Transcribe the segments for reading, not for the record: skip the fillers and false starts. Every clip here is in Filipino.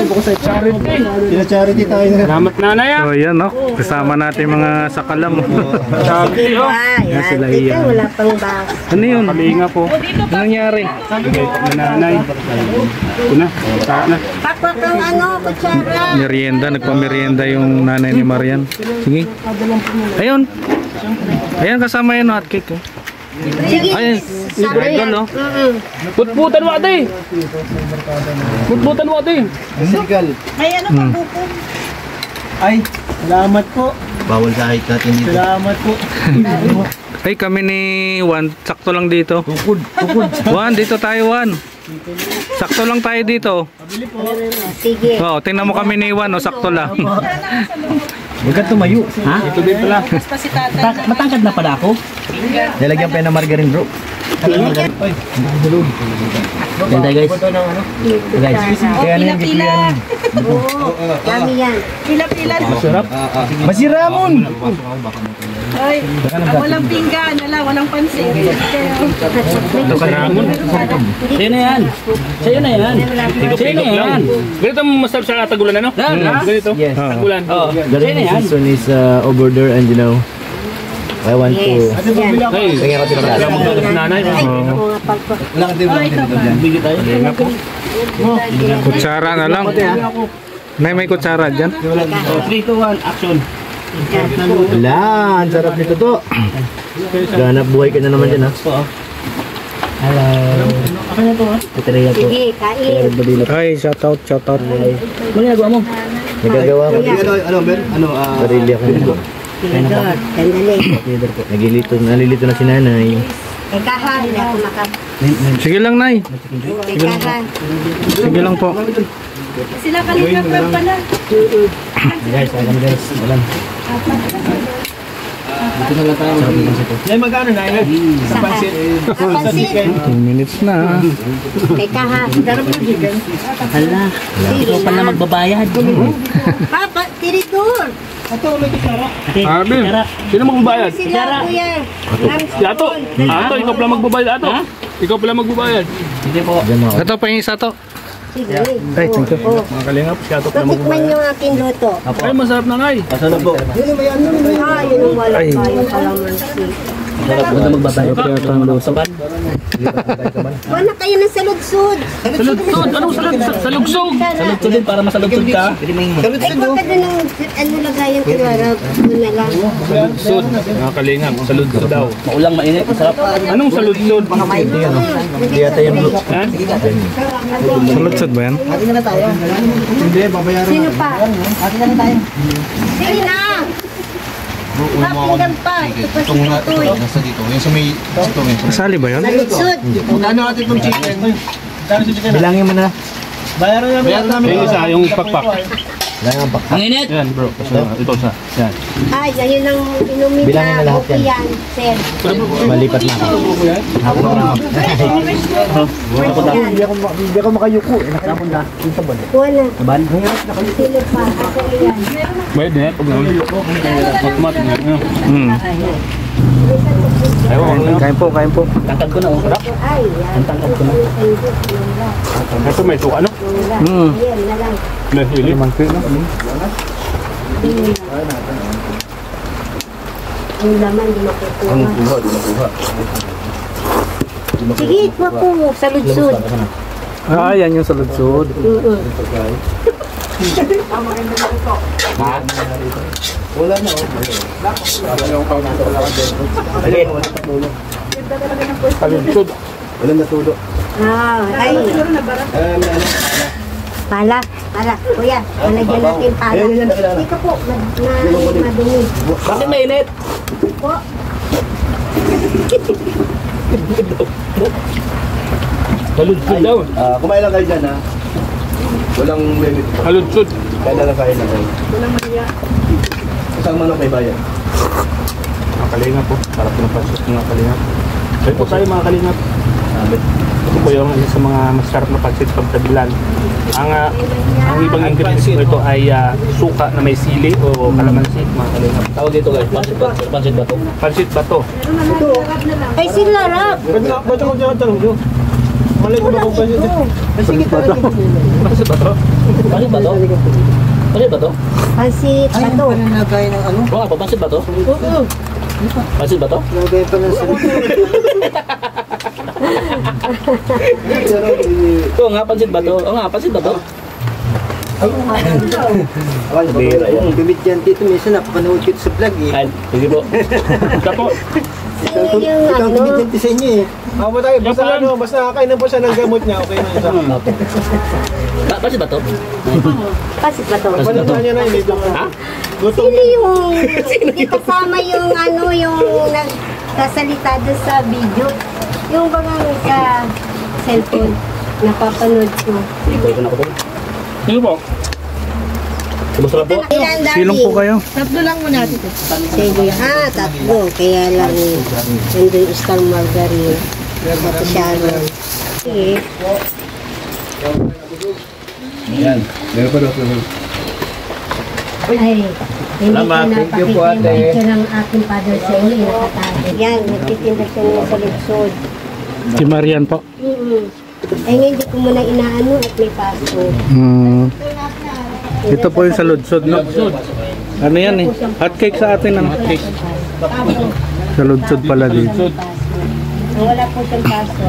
po ko sa charity. Sila charity tayo na. Salamat nanay ah. So yan no, kasama natin mga sakalam. Sabi oh. Yan sila iyan. Wala pang box. Ano yun? Kalinga po. Ano nangyari? Nanay. Ito na. Saka na. Pakpak ang ano, kutsara. Merienda, nagpamerienda yung nanay ni Marian. Sige. Ayun. Ayan kasama yan no, hot cake. Oh. Sige. Ayun. Libre doon no. Putputan mo ate. Putputan mo ate. Musical. May ano pa buko. Ay, salamat po. Bawal sa height natin dito. Salamat po. Ay kami ni Juan, sakto lang dito. Tukod. Juan, dito tayo Juan. Sakto lang tayo dito. Sige. Oh, tingnan mo kami ni Juan, oh, sakto lang. Huwag ka tumayo. Ha? Ito din pala. Matangkad na pala ako. Nilagyan pa ng margarine bro. Yan tayo guys. Guys, kaya na yung gitlian. Oo, dami yan. Pila-pila. Masarap. Masiramon. Ay, walang pinggan, walang pansin. Sa'yo na yan. Sa'yo na yan. Sa'yo na yan. Ganito masarap sa tagulan ano? Ganito. Yes. Tagulan. The rainy season is over there and you know, I want to... Hey, Tingnan ko sila alam mo ito nanay. Wala ka din. Kutsara na lang. May kutsara dyan. 3, 2, 1, action. Wala, ang sarap nito to. Ganap buhay ka na naman dyan ha. Hello. Ako na to ha? Katrina to. Sige, kain. Ay, shout out. Ano ginagawa mo? Nagagawa ko. Ano, Ben? Ano, Sarili ako nito. Sandali. Nalilito na si nanay. Teka, hindi ako makap. Sige lang, Nay. Teka. Sige lang po. Sila kalina pa pala. Guys, alam guys. Alam. Dito na lang tayo. Yan magkano na yun? Sa pansit. Pansit. 10 minutes na. Teka ha. Hala. Ikaw pa na magbabayad. Papa, tiritur. Ito, may kisara. Arvin, sino magbabayad? Sila kuya. Si Ato. Ato, ikaw pala magbabayad Ato. Ikaw pala magbabayad. Hindi po. Ito pa yung isa to. Sige. Ay, thank you. Mga kalingap, si Ato pala Tikman magbabayad. yung aking luto. Ay, masarap nanay. Masarap po. Yun, may ano. Ah, yun yung wala kayong kalamansi. Masarap po na magbabayad. Saban. Wala kayo ng saludsud. Saludsod, anong salugsog? Saludsod din para masaludsod ka. Ay, huwag ka doon ng ano lagayan ko larap. Doon na lang. Saludsod, mga kalingap, saludsod daw. Maulang mainit. Masarap. Anong saludsod? Hindi yata yung blue. Ha? Saludsod ba yan? Hindi, babayaran. Sino pa? Sige na! Napinggan pa. Ito pa si Tutoy. Nasa dito. Yung sa may... Ito, may... Kasali ba yun? Saludsud. Magkano natin itong chicken? Magkano sa chicken? Bilangin mo na. Bayaran namin. Yung isa, yung pakpak. Bilangin ang pakpak. Ang init. Yan bro, ito sa. Yan. Ay, ayun ang inumin Bilangin na na lahat buki yan, sir. Malipat na ako. Ako na lang. Hindi ako makayuko. Nakapon na. Yung sabon. Wala. Saban. Sino pa? Ako yan. Bayad na yan, pag naman. Matmat. Kain po. Tangkad ko na. Sarap. Ay, yan. Ang tangkad ko na. Ito may suka, ano? Yan na lang. May hili. Yung laman, di makukuha. Sige, ito po. Saludsud. Ah, yan yung saludsod. Wala na. Saludsod. Wala natulog. Ah, ay. Pala. Kuya, palagyan natin pala. Hindi ka po, madumi. Bakit mainit? Po. Saludsod daw. Kumain lang kayo dyan, ha? Walang limit. Saludsod. Kaya na lang kain na kayo. Walang maya. Isang manok may bayan. Mga kalingap po. Sarap ng pansit mga kalingap. Kaya po tayo mga kalingap. Ito po yung isa sa mga masarap na pansit pagtabilan. Ang ibang ingredients nito ay suka na may sili o kalamansi mga kalingap. Tawag dito guys. Pansit ba to? Pansit ba to? Ay, sila rap. Ba't ako dyan tanong nyo? Malay ko ba kung pansit? Sige talaga. Pansit ba to? Pansit ba to? Pansit ba to? Pansit pa to. Nagay ng ano? Oo nga po, pansit ba to? Pansit ba to? Nagay pa ng sarili. Oo nga, pansit ba to? Oo nga, pansit ba to? Bira yan. Bimit yan dito, minsan napapanood kita sa vlog eh. Ay, sige po. Ito po. Yung Ikaw ano, bimit yan sa inyo eh. Ako tayo, basta ano, basta kainan po siya ng gamot niya, okay na isa. Pansit ba to? pansit pa to. Pansit ba to? Paano niya na, hindi ito. Ha? Sino yung, hindi kasama yung ano, yung nagkasalita doon sa video. Yung bang sa cellphone, napapanood ko. Ito na ko to. Sige po. Kumusta po? Ilan dami? Silong po kayo. Tatlo lang muna natin. Sige. Tatlo. Kaya lang, nandun Star Margarine. Ito siya. Sige. Yan, meron pa daw. Ay, hindi ko Salamat. Thank you po, napakita yung ate. picture ng aking father sa inyo. Nakatago. Yan, nagtitinda siya niya sa lugsod. Si Marian po. Ay, ngayon hindi ko muna inaano at may paso. Ito po yung sa Ludsod, no? Ano yan eh? Hotcake sa atin, ano? Sa Ludsod pala dito. Ang wala po siyang paso.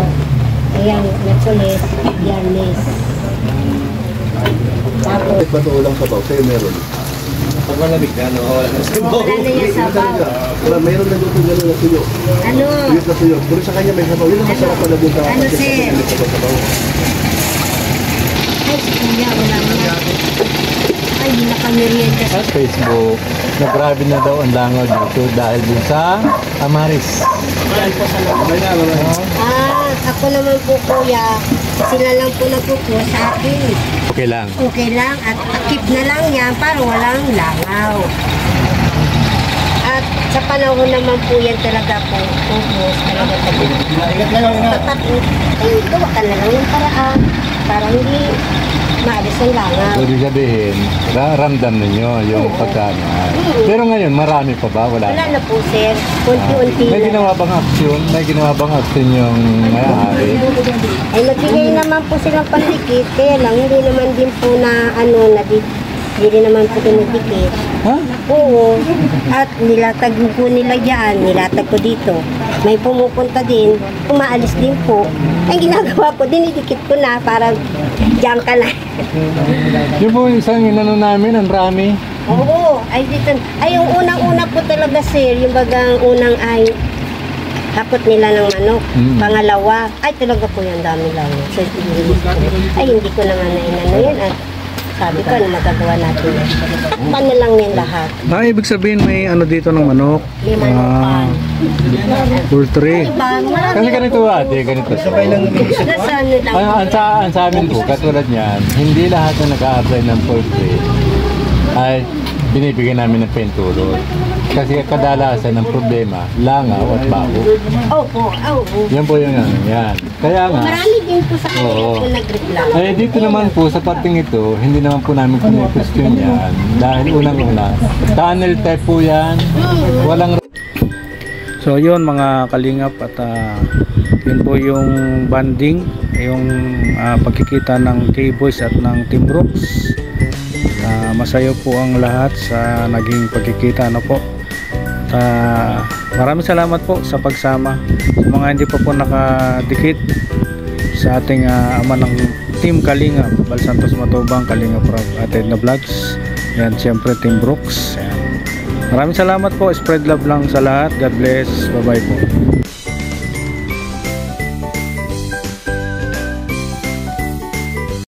Ayan, Napoles, Yarnes. Tapos, Ba't ba ulang sabaw? Sa'yo meron. Pag malamig na, ano, wala na sabaw. wala na yung sabaw. Wala, mayroon na dito gano'n na suyo. Ano? Tuyot na suyo. Pero sa kanya may sabaw. Yun ang masarap pala dun sa Ano, sir? sabaw. Ay, si Kuya, wala na. Ay, hindi na kami merienda sa Facebook, na grabe na daw ang langaw dito dahil dun sa Amaris. ako naman po kuya, sila lang po nagpupo sa akin. Okay lang. Okay lang at keep na lang yan para walang langaw. At sa panahon naman po yan talaga po, focus talaga tapat. Ay, gawa ka na lang ng paraan para hindi maalis ang langaw. Pwede sabihin, ramdam ninyo yung pagkanan. Pero ngayon, marami pa ba? Wala. Wala na po sir, unti-unti May na. ginawa bang aksyon? May ginawa bang aksyon yung may-ari? Ay nagbigay naman po silang pandikit, kaya lang hindi naman din po na ano, hindi rin naman po dinidikit. Ha? Oo, at nilatag po nila dyan, nilatag ko dito. May pumupunta din, umaalis din po. Ang ginagawa ko, dinidikit ko na para dyan ka na. Yung po isang inano namin, ang rami. Oo, ay dito. Ay yung unang-una po talaga sir, yung bagang unang ay hakot nila ng manok. Pangalawa, ay talaga po yung dami lang. So, ay hindi ko naman na inano yan at sabi ko, ano magagawa natin yan? Takpan na lang yan lahat. Ibig sabihin may ano dito ng manok. May manukan. Poultry. Kasi ganito ate, ganito. Nasa ano lang. Ang sa amin po, katulad niyan, hindi lahat na nag-a-apply ng poultry ay binibigyan namin ng pentulot. Kasi kadalasan ng problema, langaw at bako. Opo, oo. Yan po yung ano, yan. Kaya nga, Marami din po sa kanila Oo. po nagreklamo. eh dito naman po sa parting ito, hindi naman po namin kine-question yan. Dahil unang-una, tunnel type po yan. Walang So yun mga kalingap at yun po yung banding, yung pagkikita ng K-Boys at ng Team Brooks. Masaya po ang lahat sa naging pagkikita na po. Maraming salamat po sa pagsama. Sa mga hindi pa po nakadikit sa ating ama ng Team Kalingap, Bal Santos Matubang, Kalingap Rob, Ated na Vlogs. Yan, siyempre Team Brooks. Yan. Maraming salamat po. Spread love lang sa lahat. God bless. Bye bye po.